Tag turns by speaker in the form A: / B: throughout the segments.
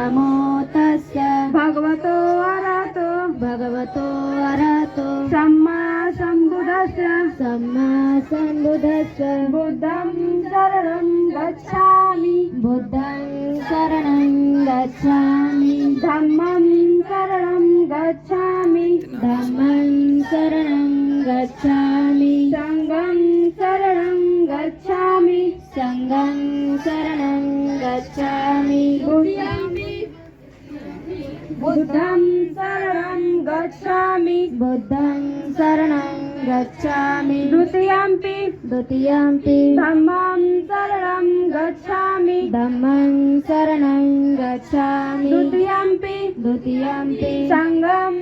A: नमो तस्य
B: भगवतो अरहतो सम्मा सम्बुद्धस्य बुद्धं शरणं गच्छामि धम्मं शरणं गच्छामि संघं शरणं गच्छामि बुद्धं शरणं गच्छामि द्वितीयम्पि धम्मं शरणं गच्छामि द्वितीयम्पि संघं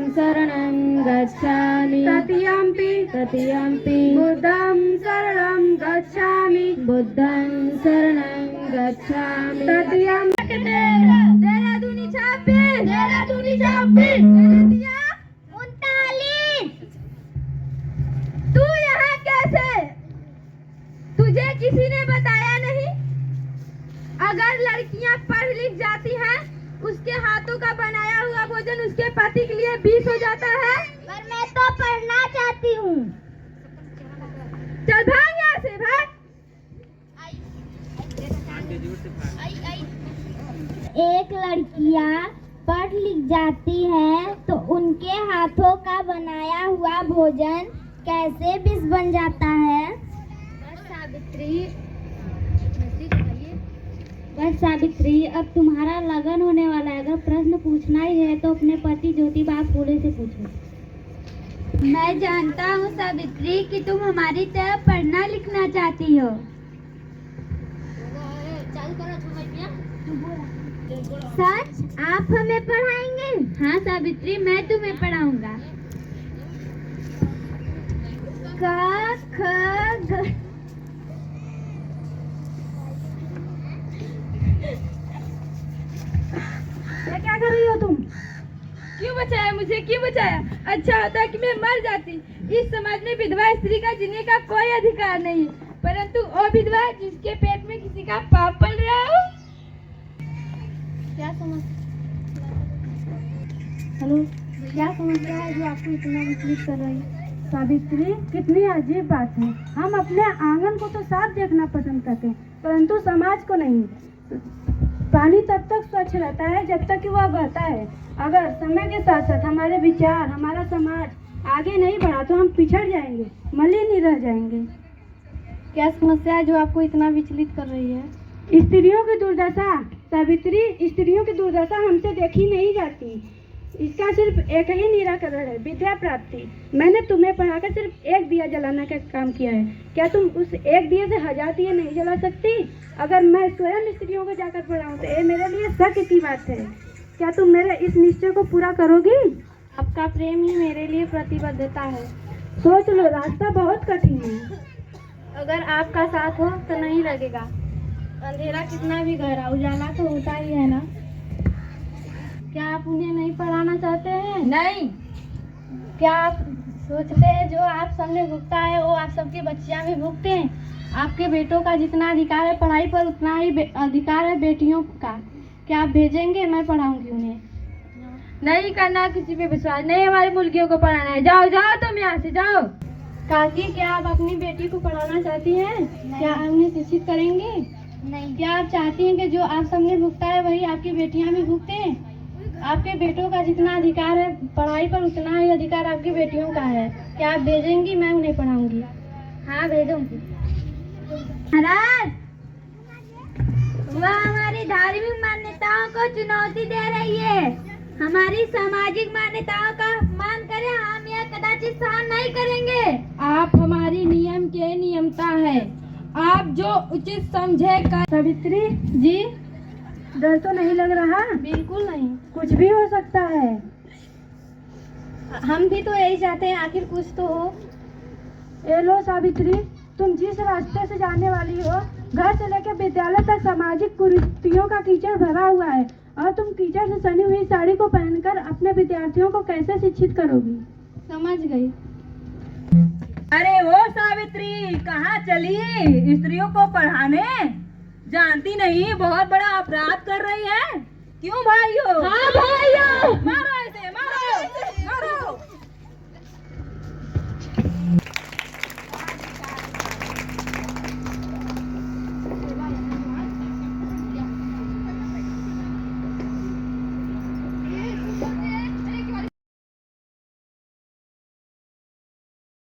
B: शरणं गच्छामि तृतीयम्पि बुद्धं शरणं गच्छामि तृतीयम्
A: तेरा दूनी 39 तू यहाँ कैसे? तुझे किसी ने बताया नहीं? अगर लड़कियाँ पढ़ लिख जाती हैं, उसके हाथों का बनाया हुआ भोजन उसके पति के लिए 20 हो जाता है।
C: पर मैं तो पढ़ना चाहती हूँ।
A: चल भाग यहाँ से, भाग।
C: एक लड़कियाँ पढ़ लिख जाती है तो उनके हाथों का बनाया हुआ भोजन कैसे विष बन जाता है? बस सावित्री, अब तुम्हारा लगन होने वाला है। अगर प्रश्न पूछना ही है तो अपने पति ज्योतिबा फूले से पूछो।
A: मैं जानता हूँ सावित्री कि तुम हमारी तरह पढ़ना लिखना चाहती हो।
C: सच? आप हमें पढ़ाएंगे?
A: हाँ सावित्री, मैं तुम्हें पढ़ाऊंगा।
C: क ख ग।
B: ये क्या कर रही हो तुम?
A: क्यों बचाया मुझे, क्यों बचाया? अच्छा होता कि मैं मर जाती। इस समाज में विधवा स्त्री का जीने का कोई अधिकार नहीं, परंतु वो विधवा जिसके पेट में किसी का पाप पल रहा हो।
C: क्या समस्या है जो आपको इतना विचलित कर रही है?
B: सावित्री, कितनी अजीब बात है। हम अपने आंगन को तो साफ देखना पसंद करते हैं, परंतु समाज को नहीं। पानी तब तक स्वच्छ रहता है जब तक कि वह बहता है। अगर समय के साथ साथ हमारे विचार, हमारा समाज आगे नहीं बढ़ा तो हम पिछड़ जाएंगे, मलिन ही रह जाएंगे।
C: क्या समस्या है जो आपको इतना विचलित कर रही है?
B: स्त्रियों की दुर्दशा सावित्री, स्त्रियों की दुर्दशा हमसे देखी नहीं जाती। इसका सिर्फ एक ही निराकरण है, विद्या प्राप्ति। मैंने तुम्हें पढ़ाकर सिर्फ एक दिया जलाने का काम किया है। क्या तुम उस एक दिए से 1000 दिए नहीं जला सकती? अगर मैं स्वयं स्त्रियों को जाकर पढ़ाऊं तो ये मेरे लिए शक की बात है। क्या तुम मेरे इस निश्चय को पूरा करोगी?
C: आपका प्रेम ही मेरे लिए प्रतिबद्धता है।
B: सोच लो, रास्ता बहुत कठिन है।
C: अगर आपका साथ हो तो नहीं लगेगा। अंधेरा कितना भी गहरा, उजाला तो होता ही है ना। क्या आप उन्हें नहीं पढ़ाना चाहते हैं?
A: नहीं।
C: क्या आप सोचते हैं जो आप सबने भुगता है वो आप सबकी बच्चियां भी भुगते हैं? आपके बेटों का जितना अधिकार है पढ़ाई पर, उतना ही अधिकार है बेटियों का। क्या आप भेजेंगे? मैं पढ़ाऊंगी उन्हें।
A: नहीं करना किसी पे विश्वास, नहीं हमारी मुर्गियों को पढ़ाना है। जाओ जाओ, तुम यहाँ से जाओ।
C: काकी, क्या आप अपनी बेटी को पढ़ाना चाहती हैं? क्या आप उन्हें शिक्षित करेंगे?
D: नहीं।
C: क्या आप चाहती हैं कि जो आप सबने भुगता है वही आपकी बेटियां भी भुगते हैं? आपके बेटों का जितना अधिकार है पढ़ाई पर, उतना ही अधिकार आपकी बेटियों का है। क्या आप भेजेंगी? मैं उन्हें पढ़ाऊंगी।
D: हाँ भेजूंगी।
A: महाराज, वह हमारी धार्मिक मान्यताओं को चुनौती दे रही है। हमारी सामाजिक मान्यताओं का अपमान करें, हम यह कदाचित सहन नहीं करेंगे।
C: आप हमारी नियम के नियमता है। आप जो उचित समझे कर।
B: सावित्री
C: जी,
B: डर तो नहीं लग रहा?
C: बिल्कुल नहीं।
B: कुछ भी हो सकता है।
C: हम भी तो यही चाहते हैं, आखिर कुछ तो हो।
B: ए लो सावित्री, तुम जिस रास्ते से जाने वाली हो, घर से लेकर विद्यालय तक सामाजिक कुरीतियों का कीचड़ भरा हुआ है, और तुम कीचड़ से सनी हुई साड़ी को पहनकर अपने विद्यार्थियों को कैसे शिक्षित करोगी?
C: समझ गई।
A: अरे वो सावित्री, कहाँ चली स्त्रियों को पढ़ाने?
E: जानती नहीं बहुत बड़ा अपराध कर रही है। क्यों भाइयों?
A: हाँ भाइयों।
E: मारो